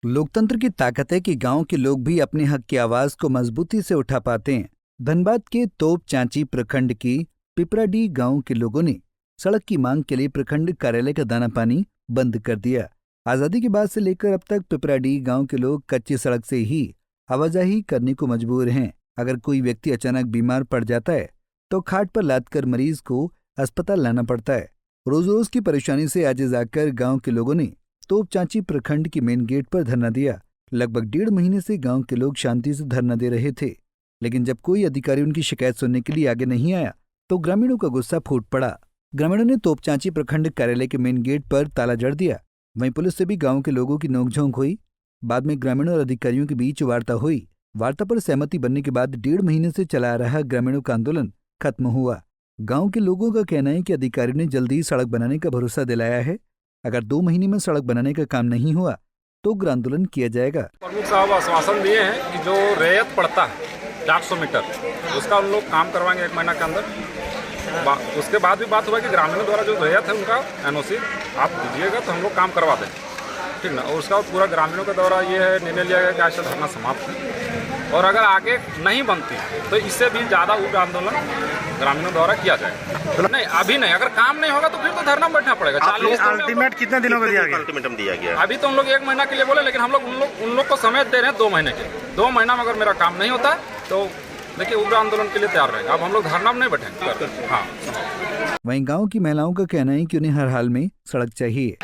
लोकतंत्र की ताकत है कि गांव के लोग भी अपने हक की आवाज को मजबूती से उठा पाते हैं। धनबाद के तोप चांची प्रखंड की पिपराडीह गांव के लोगों ने सड़क की मांग के लिए प्रखंड कार्यालय का दाना पानी बंद कर दिया। आजादी के बाद से लेकर अब तक पिपराडीह गांव के लोग कच्ची सड़क से ही आवाजाही करने को मजबूर हैं। अगर कोई व्यक्ति अचानक बीमार पड़ जाता है तो खाट पर लादकर मरीज को अस्पताल लाना पड़ता है। रोज रोज की परेशानी से आजिज आकर गांव के लोगों ने तोप चांची प्रखंड की मेन गेट पर धरना दिया। लगभग 1.5 महीने से गांव के लोग शांति से धरना दे रहे थे, लेकिन जब कोई अधिकारी उनकी शिकायत सुनने के लिए आगे नहीं आया तो ग्रामीणों का गुस्सा फूट पड़ा। ग्रामीणों ने तोप चांची प्रखंड कार्यालय के मेन गेट पर ताला जड़ दिया। वहीं पुलिस से भी गांव के लोगों की नोकझोंक हुई। बाद में ग्रामीणों और अधिकारियों के बीच वार्ता हुई। वार्ता पर सहमति बनने के बाद 1.5 महीने से चला आ रहा ग्रामीणों का आंदोलन खत्म हुआ। गांव के लोगों का कहना है कि अधिकारी ने जल्दी सड़क बनाने का भरोसा दिलाया है। अगर 2 महीने में सड़क बनाने का काम नहीं हुआ तो उग्र आंदोलन किया जाएगा। प्रमुख साहब आश्वासन दिए हैं कि जो रेत पड़ता है 400 मीटर उसका उन लोग काम करवाएंगे 1 महीना के अंदर। उसके बाद भी बात हुआ कि ग्रामीणों द्वारा जो रेत है उनका एनओसी आप दीजिएगा तो हम लोग काम करवा दें, ठीक ना। और उसका पूरा ग्रामीणों के द्वारा ये है निर्णय लिया गया कि आज से धरना समाप्त है और अगर आगे नहीं बनती तो इससे भी ज़्यादा उग्र आंदोलन ग्रामीणों द्वारा किया जाएगा। नहीं अभी नहीं, अगर काम नहीं होगा तो फिर तो धरना बैठना पड़ेगा। अल्टीमेट कितने दिनों का दिया गया? अल्टीमेटम दिया गया। अभी तो हम लोग 1 महीना के लिए बोले, लेकिन हम लोग उन लोग को समय दे रहे हैं 2 महीने के। 2 महीना में अगर मेरा काम नहीं होता तो देखिए उग्र आंदोलन के लिए तैयार रहेगा। अब हम लोग धरना में नहीं बैठेंगे। हाँ। वहीं गांव की महिलाओं का कहना है कि उन्हें हर हाल में सड़क चाहिए।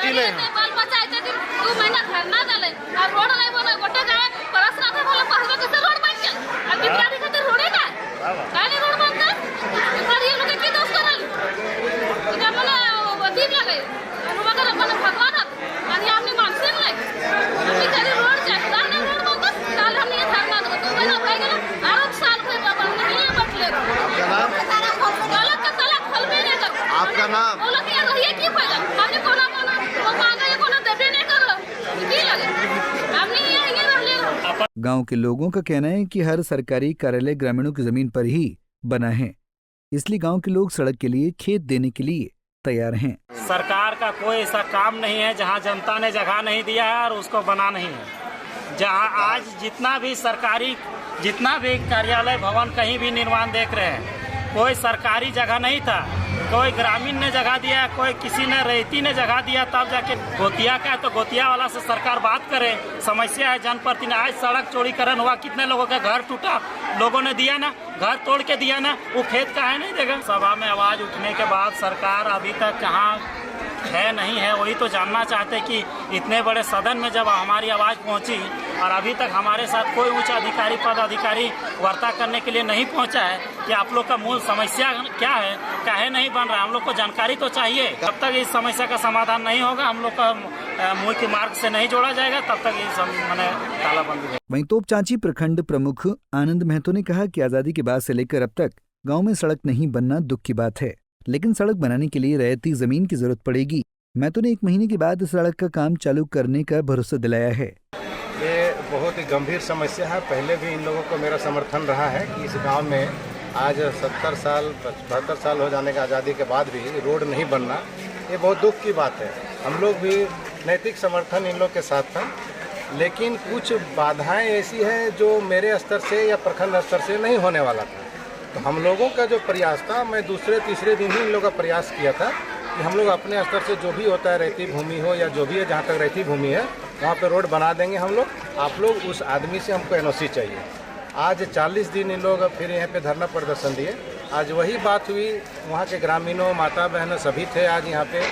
आपका नाम? गांव के लोगों का कहना है कि हर सरकारी कार्यालय ग्रामीणों की जमीन पर ही बना है, इसलिए गांव के लोग सड़क के लिए खेत देने के लिए तैयार हैं। सरकार का कोई ऐसा काम नहीं है जहां जनता ने जगह नहीं दिया है और उसको बना नहीं है। जहां आज जितना भी कार्यालय भवन कहीं भी निर्माण देख रहे हैं, कोई सरकारी जगह नहीं था, कोई ग्रामीण ने जगह दिया, कोई किसी ने रैती ने जगह दिया, तब जाके गोतिया का है तो गोतिया वाला से सरकार बात करे। समस्या है जनप्रतिनिधि। आज सड़क चौड़ीकरण हुआ, कितने लोगों का घर टूटा, लोगों ने दिया ना, घर तोड़ के दिया ना, वो खेत का है नहीं देगा। सभा में आवाज उठने के बाद सरकार अभी तक कहाँ है नहीं है वही तो जानना चाहते कि इतने बड़े सदन में जब हमारी आवाज़ पहुंची और अभी तक हमारे साथ कोई उच्च अधिकारी पदाधिकारी वार्ता करने के लिए नहीं पहुंचा है कि आप लोग का मूल समस्या क्या है, काहे नहीं बन रहा है, हम लोग को जानकारी तो चाहिए। जब तक इस समस्या का समाधान नहीं होगा, हम लोग का मुख्य मार्ग से नहीं जोड़ा जाएगा, तब तक ये मैंने तालाबंदी है। वहीं तोप चांची प्रखंड प्रमुख आनंद महतो ने कहा कि आजादी के बाद से लेकर अब तक गाँव में सड़क नहीं बनना दुख की बात है, लेकिन सड़क बनाने के लिए रैयती जमीन की जरूरत पड़ेगी। महतो ने 1 महीने के बाद सड़क का काम चालू करने का भरोसा दिलाया है। ये बहुत ही गंभीर समस्या है। पहले भी इन लोगों को मेरा समर्थन रहा है कि इस गांव में आज 70 साल 72 साल हो जाने के आज़ादी के बाद भी रोड नहीं बनना, ये बहुत दुख की बात है। हम लोग भी नैतिक समर्थन इन लोग के साथ था, लेकिन कुछ बाधाएं ऐसी हैं जो मेरे स्तर से या प्रखंड स्तर से नहीं होने वाला था। तो हम लोगों का जो प्रयास था, मैं दूसरे तीसरे दिन ही इन लोगों का प्रयास किया था कि हम लोग अपने स्तर से जो भी होता है, रहती भूमि हो या जो भी है, जहाँ तक रहती भूमि है वहाँ पे रोड बना देंगे हम लोग। आप लोग उस आदमी से हमको एनओसी चाहिए। आज 40 दिन इन लोग फिर यहाँ पे धरना प्रदर्शन दिए। आज वही बात हुई, वहाँ के ग्रामीणों, माता बहनों सभी थे आज यहाँ पे,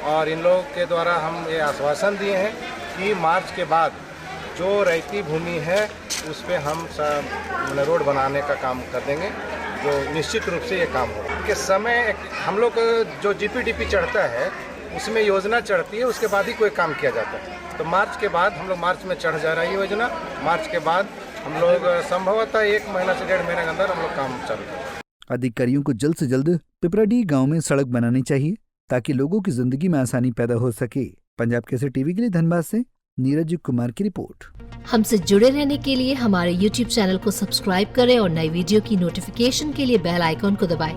और इन लोगों के द्वारा हम ये आश्वासन दिए हैं कि मार्च के बाद जो रहती भूमि है उस पर हम रोड बनाने का काम कर देंगे, जो निश्चित रूप से ये काम होगा। के समय हम लोग जो जीपीडीपी चढ़ता है उसमें योजना चढ़ती है, उसके बाद ही कोई काम किया जाता है। तो मार्च के बाद हम लोग मार्च में चढ़ जा रही है योजना। मार्च के बाद हम लोग संभवतः 1 महीना से 1.5 महीने के अंदर हम लोग काम चालू करें। अधिकारियों को जल्द से जल्द पिपराडीह गांव में सड़क बनानी चाहिए ताकि लोगों की जिंदगी में आसानी पैदा हो सके। पंजाब केसरी टीवी के लिए धनबाद से नीरज कुमार की रिपोर्ट। हमसे जुड़े रहने के लिए हमारे YouTube चैनल को सब्सक्राइब करें और नई वीडियो की नोटिफिकेशन के लिए बेल आइकॉन को दबाएं।